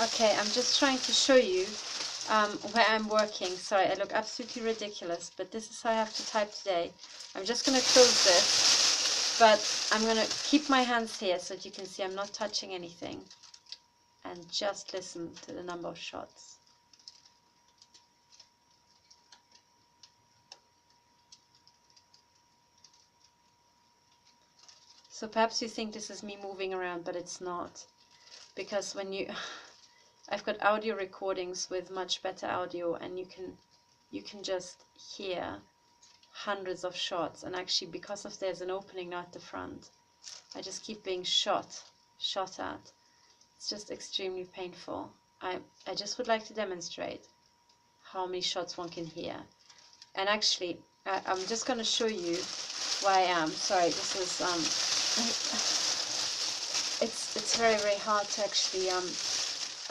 Okay, I'm just trying to show you where I'm working. Sorry, I look absolutely ridiculous, but this is how I have to type today. I'm just going to close this, but I'm going to keep my hands here so that you can see I'm not touching anything. And just listen to the number of shots. So perhaps you think this is me moving around, but it's not. Because when you... I've got audio recordings with much better audio, and you can just hear hundreds of shots. And actually, because of there's an opening now at the front, I just keep being shot at. It's just extremely painful. I just would like to demonstrate how many shots one can hear. And actually, I'm just going to show you where I am. Sorry, this is it's very, very hard to actually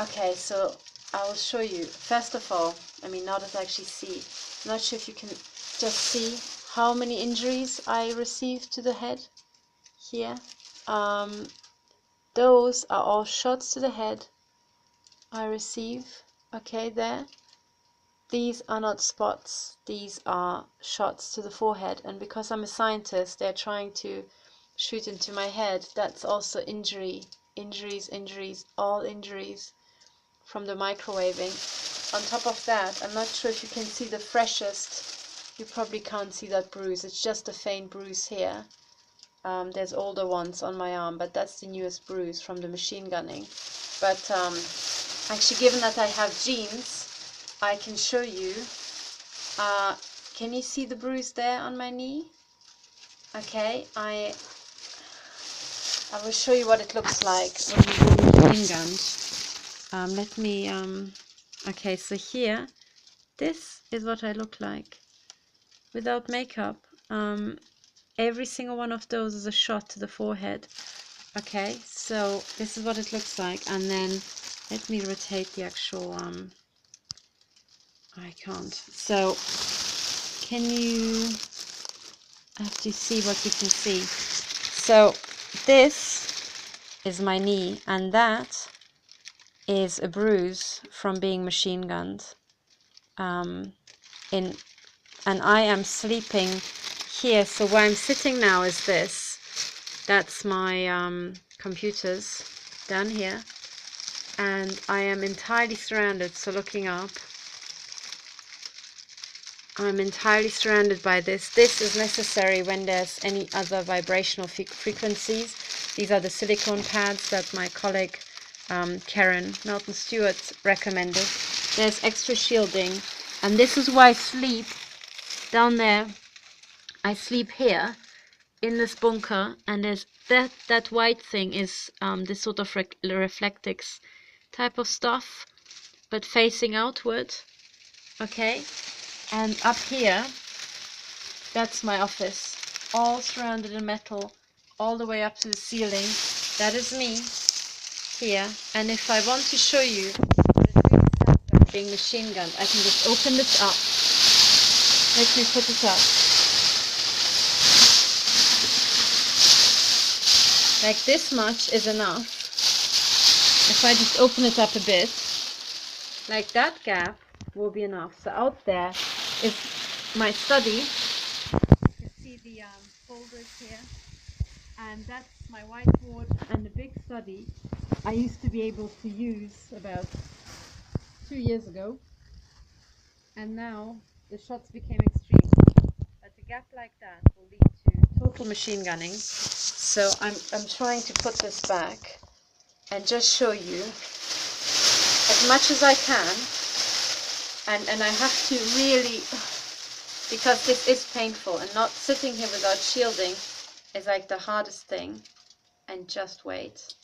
okay, so I will show you. First of all, I mean, now that I actually see, I'm not sure if you can just see how many injuries I received to the head here. Those are all shots to the head I receive. Okay, there. These are not spots. These are shots to the forehead. And because I'm a scientist, they're trying to shoot into my head. That's also injuries, all injuries from the microwaving. On top of that, I'm not sure if you can see the freshest. You probably can't see that bruise. It's just a faint bruise here. There's older ones on my arm, but that's the newest bruise from the machine gunning. But actually, given that I have jeans, I can show you. Can you see the bruise there on my knee? Okay, I will show you what it looks like when you're machine gunned. Let me. Okay, so here, this is what I look like without makeup. Every single one of those is a shot to the forehead. Okay, so this is what it looks like. And then let me rotate the actual I can't. So can you have to see what you can see. So this is my knee, and that is a bruise from being machine gunned. And I am sleeping here. So where I'm sitting now is this. That's my computers down here, and I am entirely surrounded. So looking up, I'm entirely surrounded by this. This is necessary when there's any other vibrational frequencies. These are the silicone pads that my colleague Karen Melton Stewart recommended. There's extra shielding, and this is why I sleep down there. I sleep here in this bunker, and there's that white thing is this sort of reflectix type of stuff, but facing outward. Okay, and up here, that's my office, all surrounded in metal, all the way up to the ceiling. That is me here. And if I want to show you what it really sounds like being machine gunned, I can just open this up. Let me put it up. Like this much is enough. If I just open it up a bit, like that gap will be enough. So out there is my study. You can see the folders here, and that's my whiteboard and the big study I used to be able to use about 2 years ago, and now the shots became extreme. But a gap like that will lead to total machine gunning. So I'm trying to put this back and just show you as much as I can, and I have to really, because this is painful, and not sitting here without shielding is like the hardest thing. And just wait,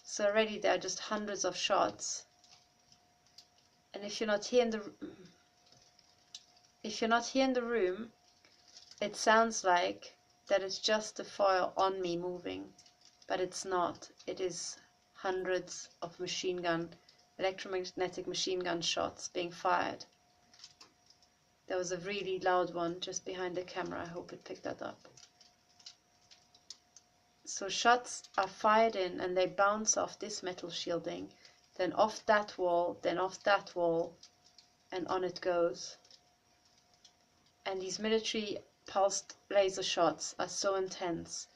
so already there are just hundreds of shots, and if you're not here in the room, it sounds like that it's just the foil on me moving, but it's not. It is hundreds of electromagnetic machine gun shots being fired. There was a really loud one just behind the camera. I hope it picked that up. So shots are fired in and they bounce off this metal shielding, then off that wall, then off that wall, and on it goes. And these military pulsed laser shots are so intense,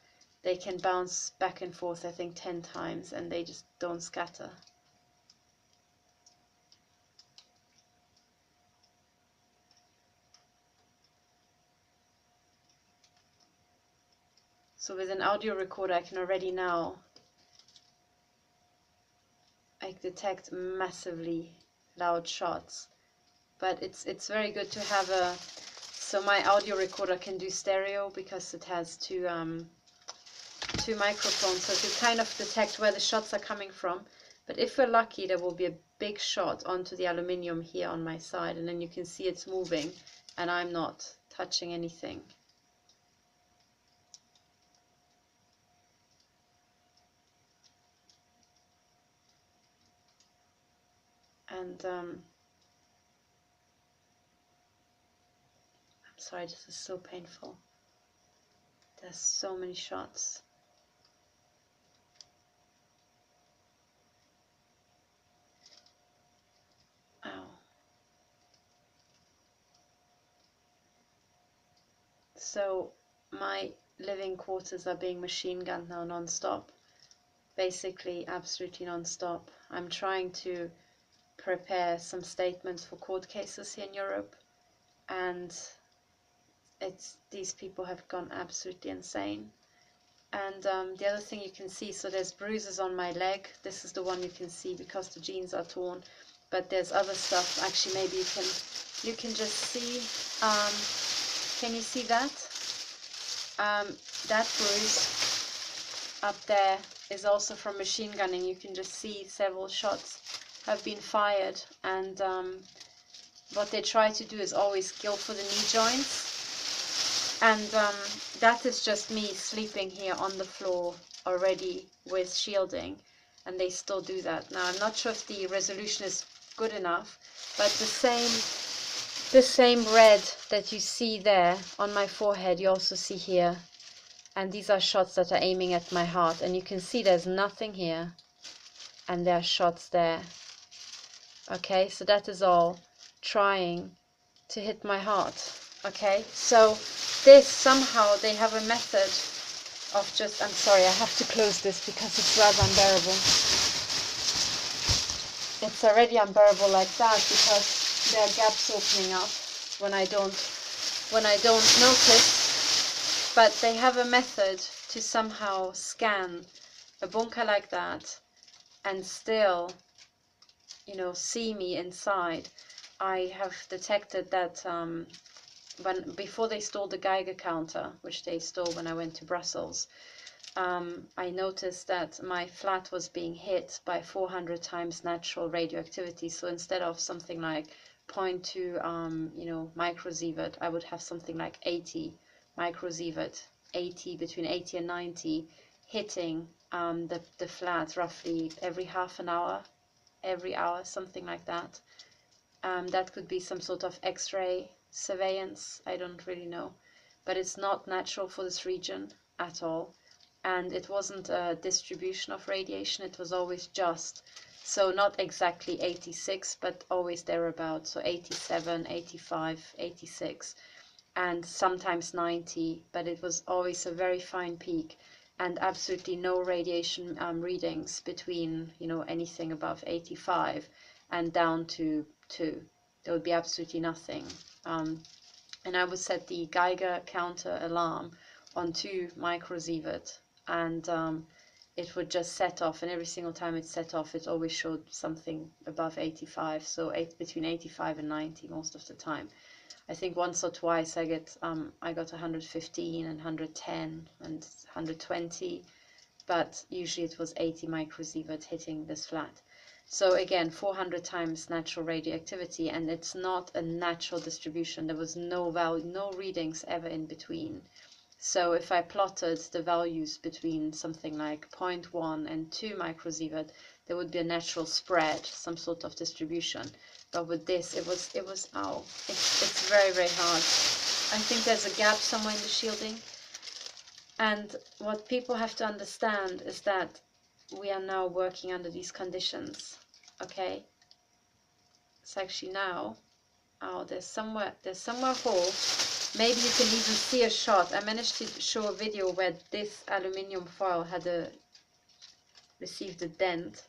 they can bounce back and forth, I think 10 times, and they just don't scatter. So with an audio recorder, I can already now detect massively loud shots. But it's very good to have a, so my audio recorder can do stereo because it has two microphones, so to kind of detect where the shots are coming from. But if we're lucky, there will be a big shot onto the aluminium here on my side, and then you can see it's moving and I'm not touching anything. And I'm sorry, this is so painful. There's so many shots. Ow. So my living quarters are being machine gunned now non-stop. Basically, absolutely non-stop. I'm trying to prepare some statements for court cases here in Europe, and these people have gone absolutely insane. And the other thing you can see, so there's bruises on my leg. This is the one you can see because the jeans are torn, but there's other stuff. Actually, maybe you can just see, can you see that? That bruise up there is also from machine gunning. You can just see several shots have been fired, and what they try to do is always kill for the knee joints. And that is just me sleeping here on the floor already with shielding, and they still do that. Now I'm not sure if the resolution is good enough, but the same red that you see there on my forehead, you also see here. And these are shots that are aiming at my heart, and you can see there's nothing here, and there are shots there. Okay, so that is all trying to hit my heart. Okay, so this, somehow they have a method of just, I'm sorry, I have to close this because it's rather unbearable. It's already unbearable like that because there are gaps opening up when I don't notice. But they have a method to somehow scan a bunker like that and still, you know, see me inside. I have detected that before they stole the Geiger counter, which they stole when I went to Brussels, I noticed that my flat was being hit by 400 times natural radioactivity. So instead of something like 0.2 you know, microsievert, I would have something like 80 microsievert, between 80 and 90, hitting the flat roughly every half an hour, every hour, something like that. That could be some sort of X-ray surveillance, I don't really know, but it's not natural for this region at all. And it wasn't a distribution of radiation, it was always just, so not exactly 86, but always thereabouts, so 87, 85, 86, and sometimes 90, but it was always a very fine peak, and absolutely no radiation readings between, you know, anything above 85 and down to 2. There would be absolutely nothing. And I would set the Geiger counter alarm on 2 microsievert, and it would just set off, and every single time it set off, it always showed something above 85, so between 85 and 90 most of the time. I think once or twice I got 115 and 110 and 120, but usually it was 80 microsievert hitting this flat. So again, 400 times natural radioactivity, and it's not a natural distribution. There was no value, no readings ever in between. So if I plotted the values between something like 0.1 and 2 microsievert, there would be a natural spread, some sort of distribution. But with this, it was ow, it's very, very hard. I think there's a gap somewhere in the shielding. And what people have to understand is that we are now working under these conditions, okay? It's actually now, oh, there's somewhere a hole. Maybe you can even see a shot. I managed to show a video where this aluminium foil had received a dent.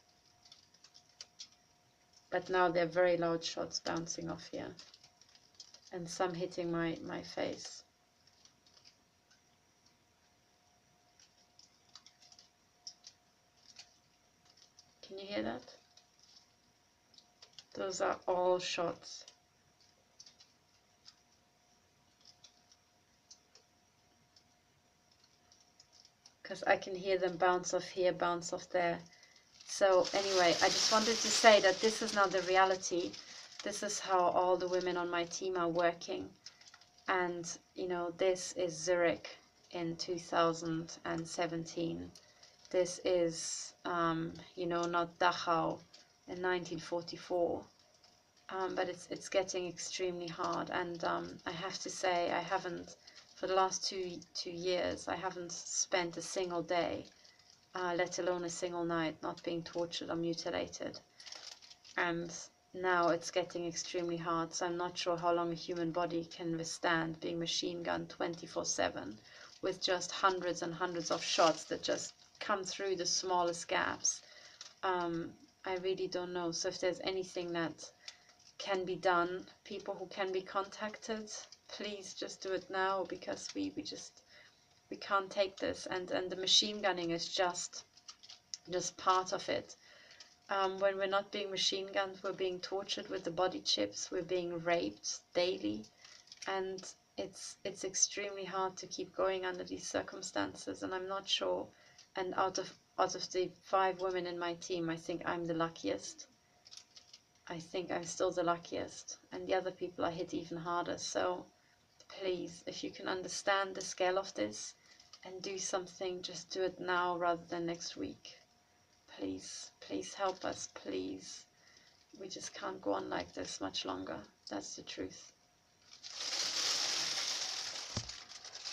But now they're very loud shots bouncing off here. And some hitting my face. Can you hear that? Those are all shots. Because I can hear them bounce off here, bounce off there. So anyway, I just wanted to say that this is not the reality. This is how all the women on my team are working. And, you know, this is Zurich in 2017. This is, you know, not Dachau in 1944. But it's getting extremely hard. And I have to say, I haven't, for the last two years, I haven't spent a single day, let alone a single night, not being tortured or mutilated. And now it's getting extremely hard, so I'm not sure how long a human body can withstand being machine gunned 24/7 with just hundreds and hundreds of shots that just come through the smallest gaps. I really don't know. So if there's anything that can be done, people who can be contacted, please just do it now, because we can't take this. And the machine gunning is just part of it. When we're not being machine gunned, we're being tortured with the body chips, we're being raped daily, and it's extremely hard to keep going under these circumstances. And I'm not sure, and out of the 5 women in my team, I think I'm the luckiest. I think I'm still the luckiest, and the other people are hit even harder. So please, if you can understand the scale of this and do something, just do it now rather than next week. Please, please help us, please. We just can't go on like this much longer. That's the truth.